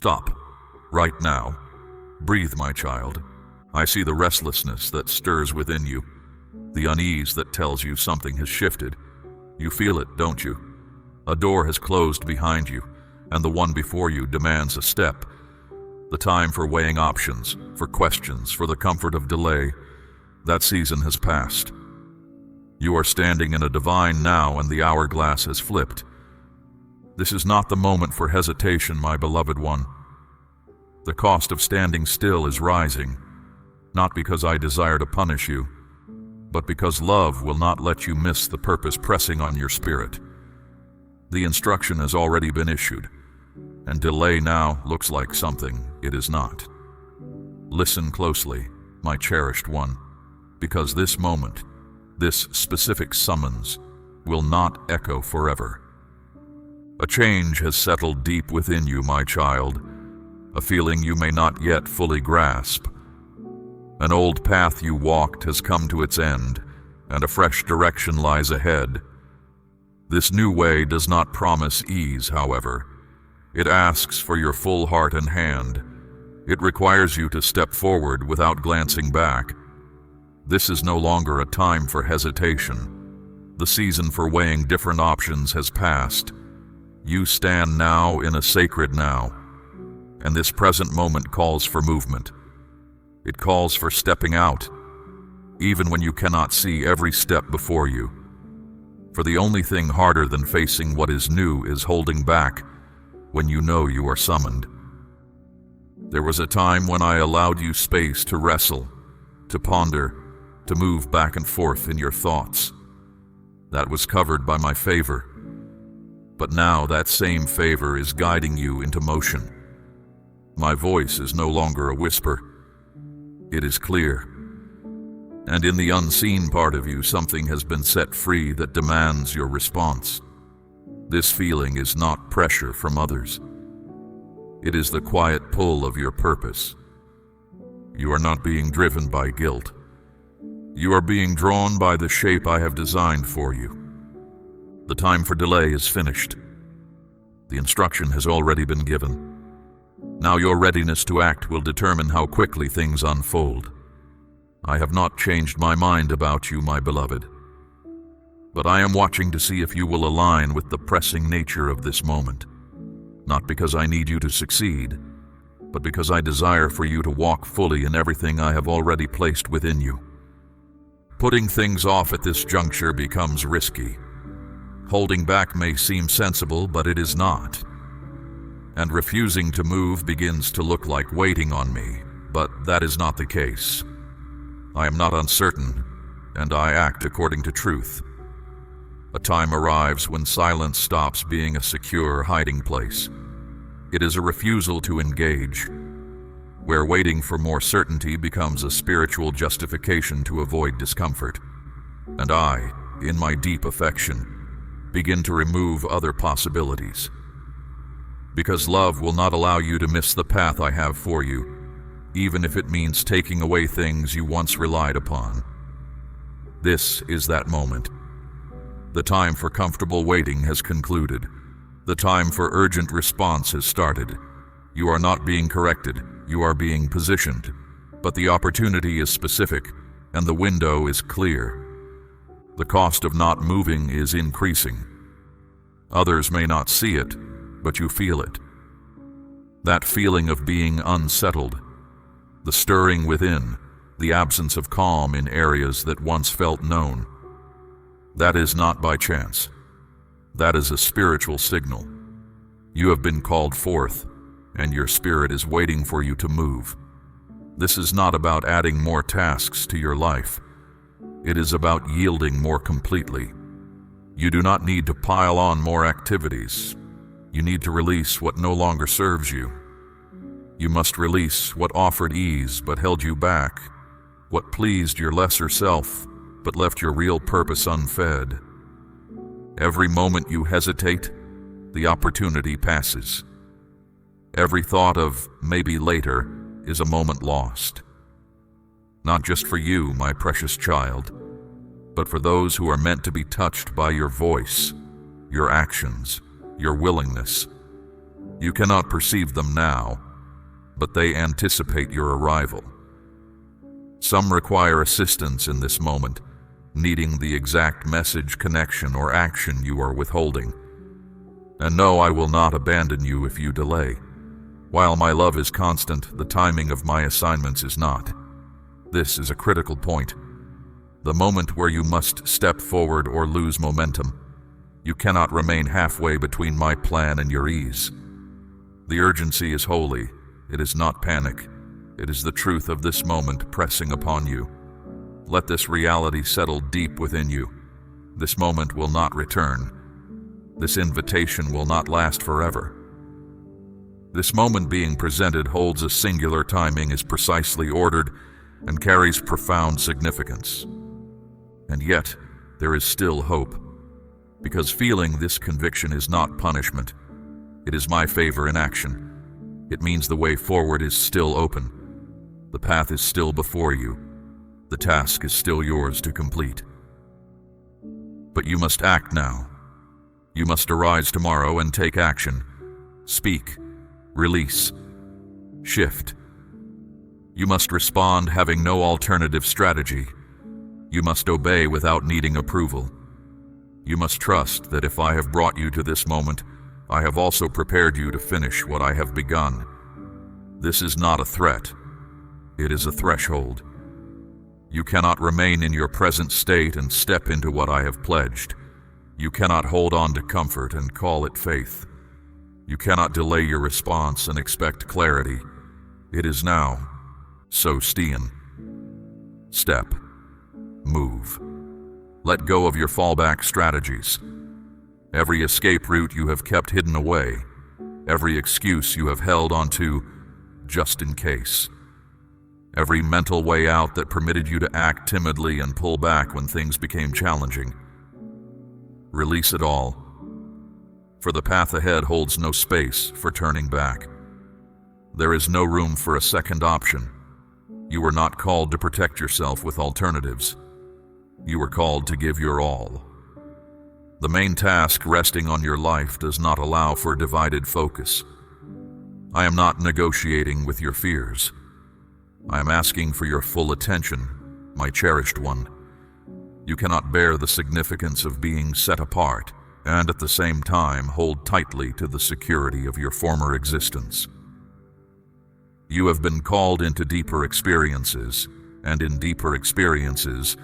Stop. Right now. Breathe, my child. I see the restlessness that stirs within you, the unease that tells you something has shifted. You feel it, don't you? A door has closed behind you, and the one before you demands a step. The time for weighing options, for questions, for the comfort of delay, that season has passed. You are standing in a divine now, and the hourglass has flipped. This is not the moment for hesitation, my beloved one. The cost of standing still is rising, not because I desire to punish you, but because love will not let you miss the purpose pressing on your spirit. The instruction has already been issued, and delay now looks like something it is not. Listen closely, my cherished one, because this moment, this specific summons, will not echo forever. A change has settled deep within you, my child, a feeling you may not yet fully grasp. An old path you walked has come to its end, and a fresh direction lies ahead. This new way does not promise ease, however. It asks for your full heart and hand. It requires you to step forward without glancing back. This is no longer a time for hesitation. The season for weighing different options has passed. You stand now in a sacred now, and this present moment calls for movement. It calls for stepping out, even when you cannot see every step before you. For the only thing harder than facing what is new is holding back when you know you are summoned. There was a time when I allowed you space to wrestle, to ponder, to move back and forth in your thoughts. That was covered by my favor. But now that same favor is guiding you into motion. My voice is no longer a whisper. It is clear. And in the unseen part of you, something has been set free that demands your response. This feeling is not pressure from others. It is the quiet pull of your purpose. You are not being driven by guilt. You are being drawn by the shape I have designed for you. The time for delay is finished. The instruction has already been given. Now your readiness to act will determine how quickly things unfold. I have not changed my mind about you, my beloved. But I am watching to see if you will align with the pressing nature of this moment. Not because I need you to succeed, but because I desire for you to walk fully in everything I have already placed within you. Putting things off at this juncture becomes risky. Holding back may seem sensible, but it is not. And refusing to move begins to look like waiting on me, but that is not the case. I am not uncertain, and I act according to truth. A time arrives when silence stops being a secure hiding place. It is a refusal to engage, where waiting for more certainty becomes a spiritual justification to avoid discomfort. And I, in my deep affection, begin to remove other possibilities. Because love will not allow you to miss the path I have for you, even if it means taking away things you once relied upon. This is that moment. The time for comfortable waiting has concluded. The time for urgent response has started. You are not being corrected, you are being positioned. But the opportunity is specific, and the window is clear. The cost of not moving is increasing. Others may not see it, but you feel it. That feeling of being unsettled, the stirring within, the absence of calm in areas that once felt known. That is not by chance. That is a spiritual signal. You have been called forth, and your spirit is waiting for you to move. This is not about adding more tasks to your life. It is about yielding more completely. You do not need to pile on more activities. You need to release what no longer serves you. You must release what offered ease but held you back, what pleased your lesser self but left your real purpose unfed. Every moment you hesitate, the opportunity passes. Every thought of maybe later is a moment lost. Not just for you, my precious child, but for those who are meant to be touched by your voice, your actions, your willingness. You cannot perceive them now, but they anticipate your arrival. Some require assistance in this moment, needing the exact message, connection, or action you are withholding. And no, I will not abandon you if you delay. While my love is constant, the timing of my assignments is not. This is a critical point. The moment where you must step forward or lose momentum. You cannot remain halfway between my plan and your ease. The urgency is holy. It is not panic. It is the truth of this moment pressing upon you. Let this reality settle deep within you. This moment will not return. This invitation will not last forever. This moment being presented holds a singular timing, is precisely ordered, and carries profound significance. And yet, there is still hope, because feeling this conviction is not punishment. It is my favor in action. It means the way forward is still open. The path is still before you. The task is still yours to complete. But you must act now. You must arise tomorrow and take action. Speak. Release. Shift. You must respond having no alternative strategy. You must obey without needing approval. You must trust that if I have brought you to this moment, I have also prepared you to finish what I have begun. This is not a threat. It is a threshold. You cannot remain in your present state and step into what I have pledged. You cannot hold on to comfort and call it faith. You cannot delay your response and expect clarity. It is now. So Osteen. Step. Move. Let go of your fallback strategies. Every escape route you have kept hidden away. Every excuse you have held onto just in case. Every mental way out that permitted you to act timidly and pull back when things became challenging. Release it all, for the path ahead holds no space for turning back. There is no room for a second option. You were not called to protect yourself with alternatives. You were called to give your all. The main task resting on your life does not allow for divided focus. I am not negotiating with your fears. I am asking for your full attention, my cherished one. You cannot bear the significance of being set apart and at the same time hold tightly to the security of your former existence. You have been called into deeper experiences, and in deeper experiences,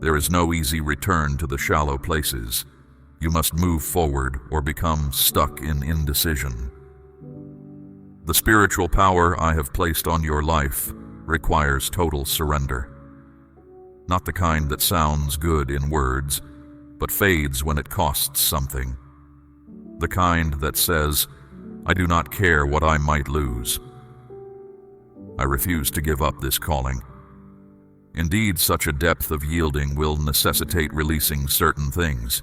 there is no easy return to the shallow places. You must move forward or become stuck in indecision. The spiritual power I have placed on your life requires total surrender. Not the kind that sounds good in words, but fades when it costs something. The kind that says, I do not care what I might lose. I refuse to give up this calling. Indeed, such a depth of yielding will necessitate releasing certain things.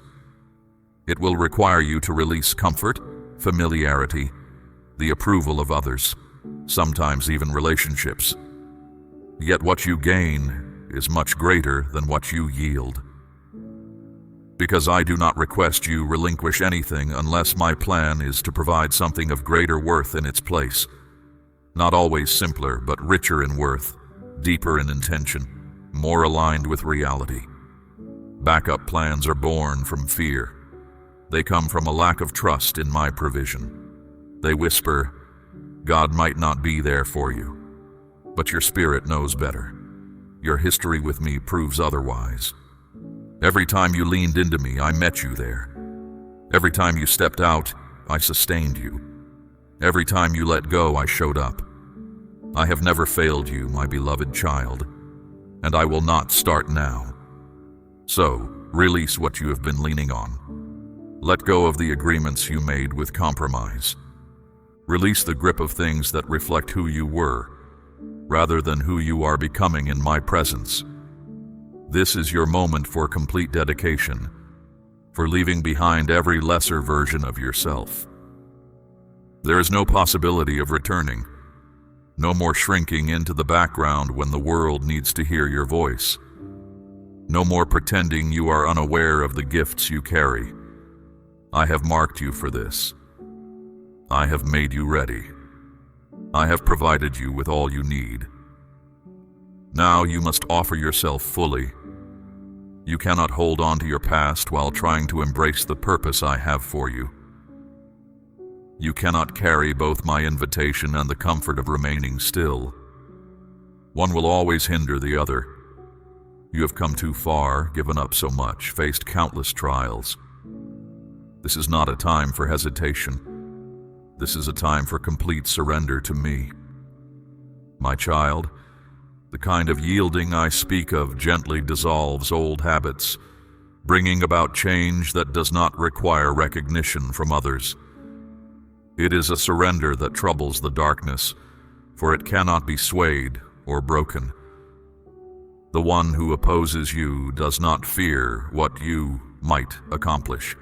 It will require you to release comfort, familiarity, the approval of others, sometimes even relationships. Yet what you gain is much greater than what you yield. Because I do not request you relinquish anything unless my plan is to provide something of greater worth in its place. Not always simpler, but richer in worth, deeper in intention, more aligned with reality. Backup plans are born from fear. They come from a lack of trust in my provision. They whisper, God might not be there for you, but your spirit knows better. Your history with me proves otherwise. Every time you leaned into me, I met you there. Every time you stepped out, I sustained you. Every time you let go, I showed up. I have never failed you, my beloved child, and I will not start now. So, release what you have been leaning on. Let go of the agreements you made with compromise. Release the grip of things that reflect who you were, rather than who you are becoming in my presence. This is your moment for complete dedication, for leaving behind every lesser version of yourself. There is no possibility of returning. No more shrinking into the background when the world needs to hear your voice. No more pretending you are unaware of the gifts you carry. I have marked you for this. I have made you ready. I have provided you with all you need. Now you must offer yourself fully. You cannot hold on to your past while trying to embrace the purpose I have for you. You cannot carry both my invitation and the comfort of remaining still. One will always hinder the other. You have come too far, given up so much, faced countless trials. This is not a time for hesitation. This is a time for complete surrender to me. My child, the kind of yielding I speak of gently dissolves old habits, bringing about change that does not require recognition from others. It is a surrender that troubles the darkness, for it cannot be swayed or broken. The one who opposes you does not fear what you might accomplish.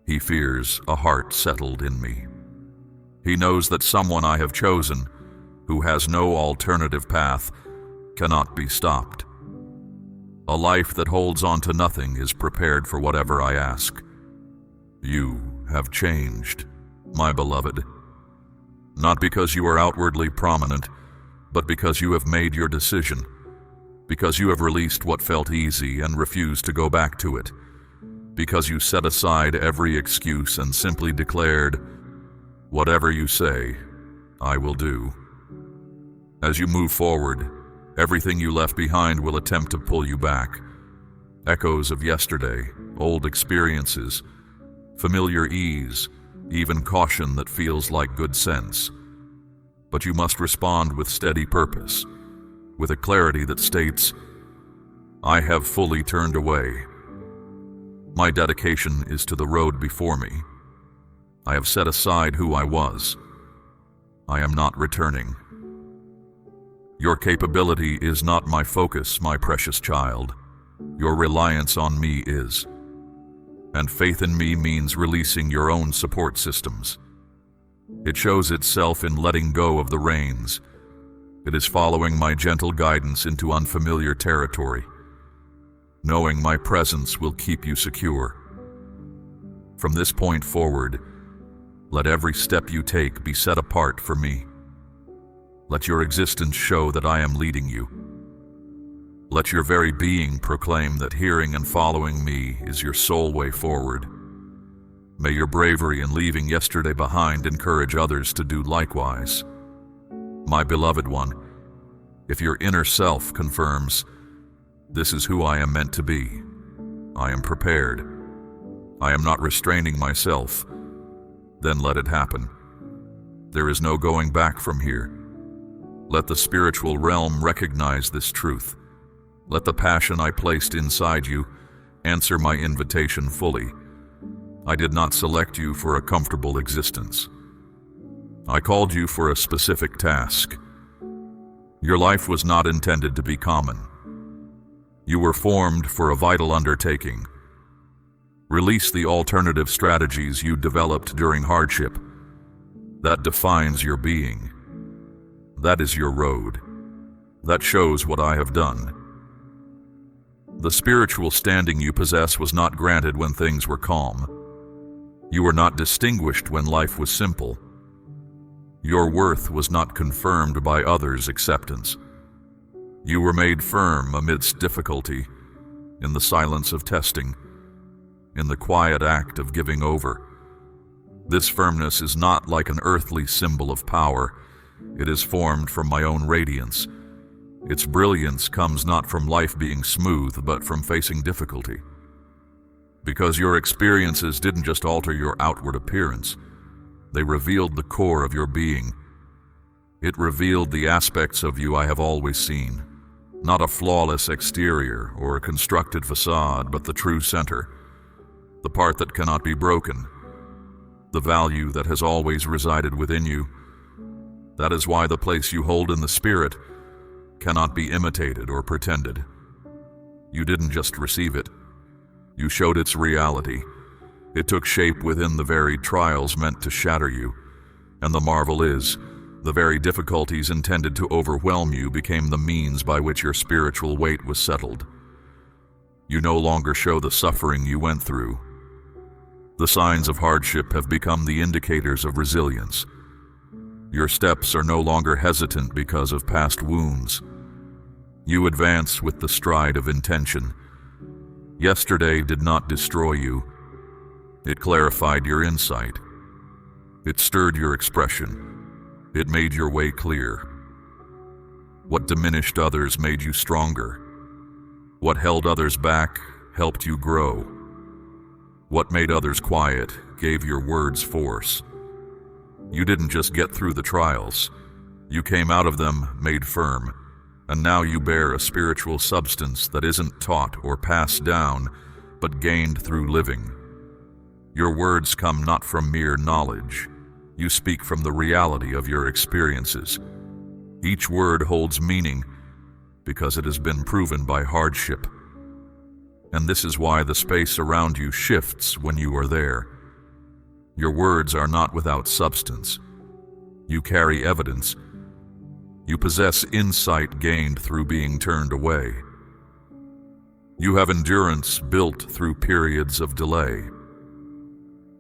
He fears a heart settled in me. He knows that someone I have chosen, who has no alternative path, cannot be stopped. A life that holds on to nothing is prepared for whatever I ask. You have changed, my beloved. Not because you are outwardly prominent, but because you have made your decision, because you have released what felt easy and refused to go back to it, because you set aside every excuse and simply declared, "Whatever you say, I will do." As you move forward, everything you left behind will attempt to pull you back. Echoes of yesterday, old experiences, familiar ease, even caution that feels like good sense. But you must respond with steady purpose, with a clarity that states, "I have fully turned away. My dedication is to the road before me. I have set aside who I was. I am not returning." Your capability is not my focus, my precious child. Your reliance on me is. And faith in me means releasing your own support systems. It shows itself in letting go of the reins. It is following my gentle guidance into unfamiliar territory, knowing my presence will keep you secure. From this point forward, let every step you take be set apart for me. Let your existence show that I am leading you. Let your very being proclaim that hearing and following me is your sole way forward. May your bravery in leaving yesterday behind encourage others to do likewise. My beloved one, if your inner self confirms, "This is who I am meant to be. I am prepared. I am not restraining myself," then let it happen. There is no going back from here. Let the spiritual realm recognize this truth. Let the passion I placed inside you answer my invitation fully. I did not select you for a comfortable existence. I called you for a specific task. Your life was not intended to be common. You were formed for a vital undertaking. Release the alternative strategies you developed during hardship. That defines your being. That is your road. That shows what I have done. The spiritual standing you possess was not granted when things were calm. You were not distinguished when life was simple. Your worth was not confirmed by others' acceptance. You were made firm amidst difficulty, in the silence of testing, in the quiet act of giving over. This firmness is not like an earthly symbol of power. It is formed from my own radiance. Its brilliance comes not from life being smooth, but from facing difficulty. Because your experiences didn't just alter your outward appearance, they revealed the core of your being. It revealed the aspects of you I have always seen. Not a flawless exterior or a constructed facade, but the true center. The part that cannot be broken. The value that has always resided within you. That is why the place you hold in the spirit cannot be imitated or pretended. You didn't just receive it. You showed its reality. It took shape within the very trials meant to shatter you. And the marvel is, the very difficulties intended to overwhelm you became the means by which your spiritual weight was settled. You no longer show the suffering you went through. The signs of hardship have become the indicators of resilience. Your steps are no longer hesitant because of past wounds. You advance with the stride of intention. Yesterday did not destroy you. It clarified your insight. It stirred your expression. It made your way clear. What diminished others made you stronger. What held others back helped you grow. What made others quiet gave your words force. You didn't just get through the trials. You came out of them made firm, and now you bear a spiritual substance that isn't taught or passed down, but gained through living. Your words come not from mere knowledge. You speak from the reality of your experiences. Each word holds meaning because it has been proven by hardship. And this is why the space around you shifts when you are there. Your words are not without substance. You carry evidence. You possess insight gained through being turned away. You have endurance built through periods of delay.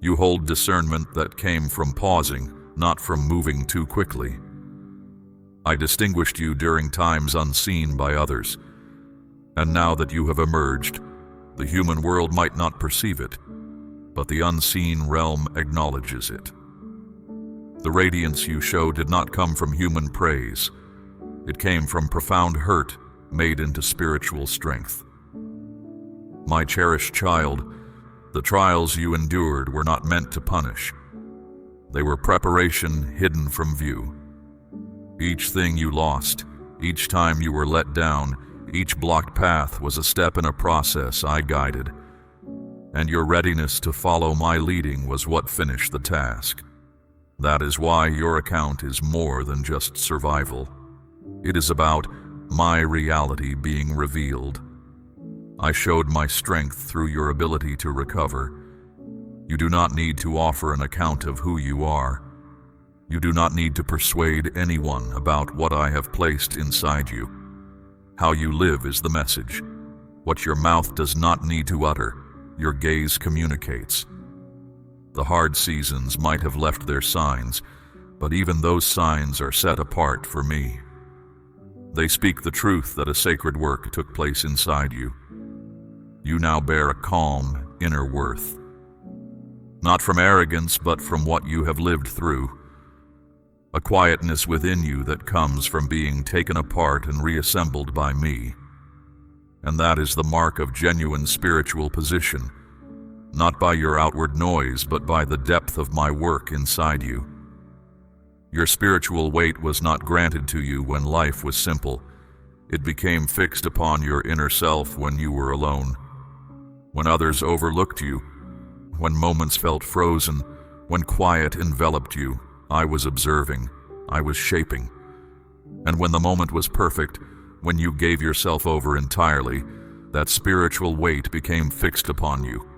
You hold discernment that came from pausing, not from moving too quickly. I distinguished you during times unseen by others, and now that you have emerged, the human world might not perceive it, but the unseen realm acknowledges it. The radiance you show did not come from human praise. It came from profound hurt made into spiritual strength. My cherished child, the trials you endured were not meant to punish. They were preparation hidden from view. Each thing you lost, each time you were let down, each blocked path was a step in a process I guided, and your readiness to follow my leading was what finished the task. That is why your account is more than just survival. It is about my reality being revealed. I showed my strength through your ability to recover. You do not need to offer an account of who you are. You do not need to persuade anyone about what I have placed inside you. How you live is the message. What your mouth does not need to utter, your gaze communicates. The hard seasons might have left their signs, but even those signs are set apart for me. They speak the truth that a sacred work took place inside you. You now bear a calm inner worth. Not from arrogance, but from what you have lived through. A quietness within you that comes from being taken apart and reassembled by me. And that is the mark of genuine spiritual position, not by your outward noise, but by the depth of my work inside you. Your spiritual weight was not granted to you when life was simple. It became fixed upon your inner self when you were alone. When others overlooked you, when moments felt frozen, when quiet enveloped you, I was observing, I was shaping. And when the moment was perfect, when you gave yourself over entirely, that spiritual weight became fixed upon you.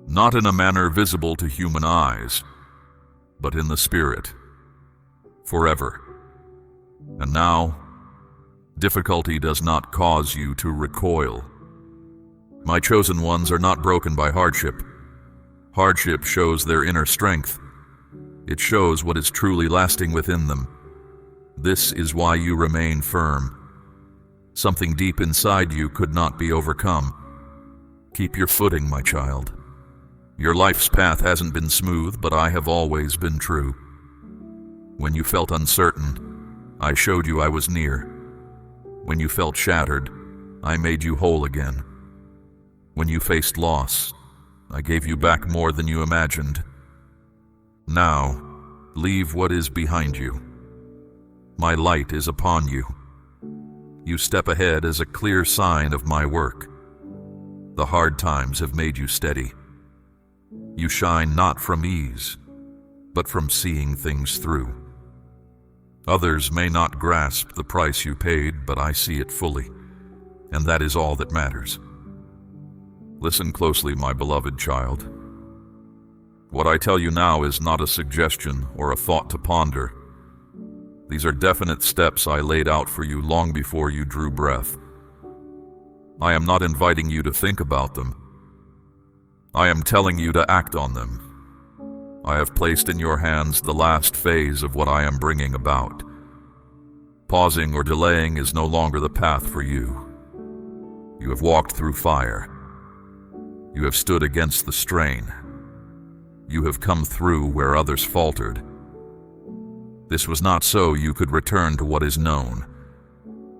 Not in a manner visible to human eyes, but in the spirit, forever. And now, difficulty does not cause you to recoil. My chosen ones are not broken by hardship. Hardship shows their inner strength. It shows what is truly lasting within them. This is why you remain firm. Something deep inside you could not be overcome. Keep your footing, my child. Your life's path hasn't been smooth, but I have always been true. When you felt uncertain, I showed you I was near. When you felt shattered, I made you whole again. When you faced loss, I gave you back more than you imagined. Now, leave what is behind you. My light is upon you. You step ahead as a clear sign of my work. The hard times have made you steady. You shine not from ease, but from seeing things through. Others may not grasp the price you paid, but I see it fully, and that is all that matters. Listen closely, my beloved child. What I tell you now is not a suggestion or a thought to ponder. These are definite steps I laid out for you long before you drew breath. I am not inviting you to think about them. I am telling you to act on them. I have placed in your hands the last phase of what I am bringing about. Pausing or delaying is no longer the path for you. You have walked through fire. You have stood against the strain. You have come through where others faltered. This was not so you could return to what is known,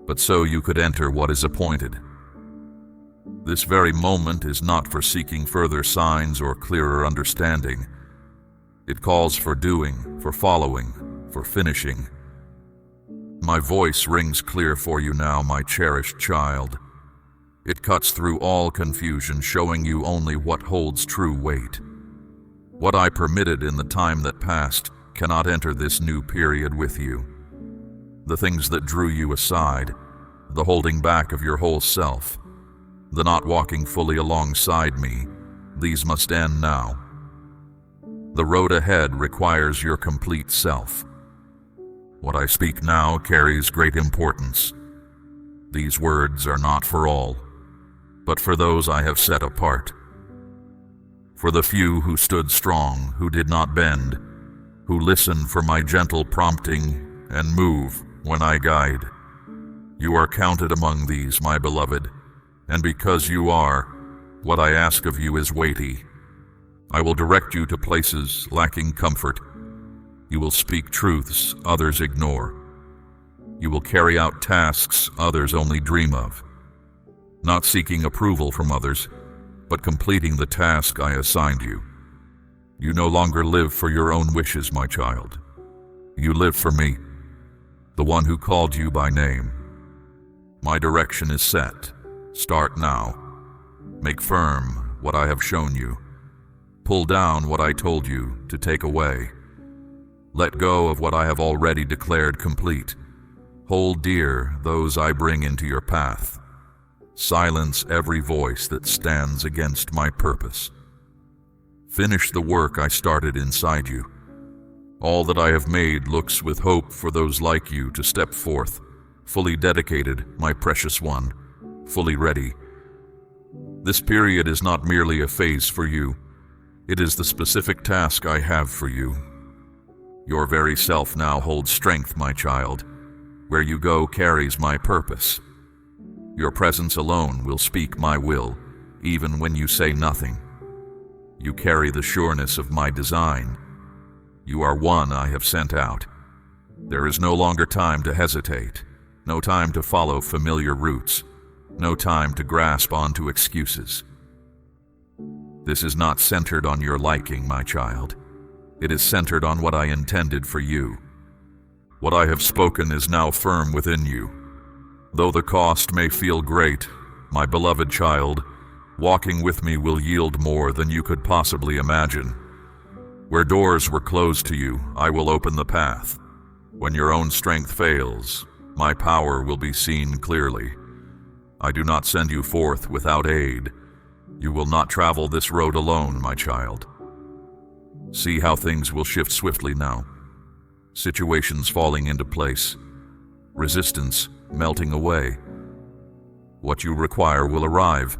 but so you could enter what is appointed. This very moment is not for seeking further signs or clearer understanding. It calls for doing, for following, for finishing. My voice rings clear for you now, my cherished child. It cuts through all confusion, showing you only what holds true weight. What I permitted in the time that passed cannot enter this new period with you. The things that drew you aside, the holding back of your whole self, the not walking fully alongside me, these must end now. The road ahead requires your complete self. What I speak now carries great importance. These words are not for all, but for those I have set apart. For the few who stood strong, who did not bend, who listen for my gentle prompting and move when I guide. You are counted among these, my beloved, and because you are, what I ask of you is weighty. I will direct you to places lacking comfort. You will speak truths others ignore. You will carry out tasks others only dream of, not seeking approval from others, but completing the task I assigned you. You no longer live for your own wishes, my child. You live for me, the one who called you by name. My direction is set. Start now. Make firm what I have shown you. Pull down what I told you to take away. Let go of what I have already declared complete. Hold dear those I bring into your path. Silence every voice that stands against my purpose. Finish the work I started inside you. All that I have made looks with hope for those like you to step forth, fully dedicated, my precious one, fully ready. This period is not merely a phase for you. It is the specific task I have for you. Your very self now holds strength, my child. Where you go carries my purpose. Your presence alone will speak my will, even when you say nothing. You carry the sureness of my design. You are one I have sent out. There is no longer time to hesitate, no time to follow familiar routes, no time to grasp onto excuses. This is not centered on your liking, my child. It is centered on what I intended for you. What I have spoken is now firm within you. Though the cost may feel great, my beloved child, walking with me will yield more than you could possibly imagine. Where doors were closed to you, I will open the path. When your own strength fails, my power will be seen clearly. I do not send you forth without aid. You will not travel this road alone, my child. See how things will shift swiftly now. Situations falling into place. Resistance melting away. What you require will arrive,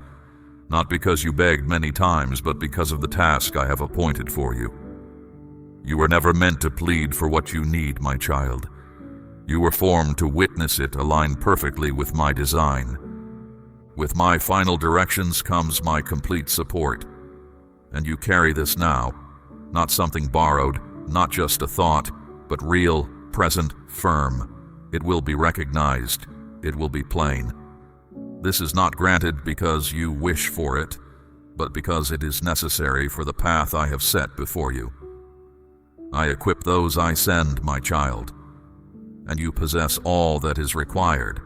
not because you begged many times, but because of the task I have appointed for you. You were never meant to plead for what you need, my child. You were formed to witness it align perfectly with my design. With my final directions comes my complete support. And you carry this now, not something borrowed, not just a thought, but real, present, firm. It will be recognized. It will be plain. This is not granted because you wish for it, but because it is necessary for the path I have set before you. I equip those I send, my child, and you possess all that is required.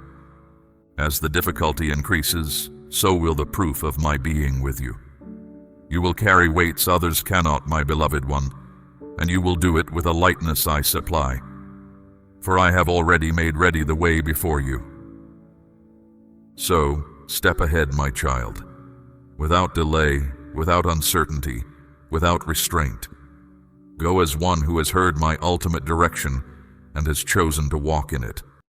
As the difficulty increases, so will the proof of my being with you. You will carry weights others cannot, my beloved one, and you will do it with a lightness I supply. For I have already made ready the way before you. So, step ahead, my child, without delay, without uncertainty, without restraint. Go as one who has heard my ultimate direction and has chosen to walk in it.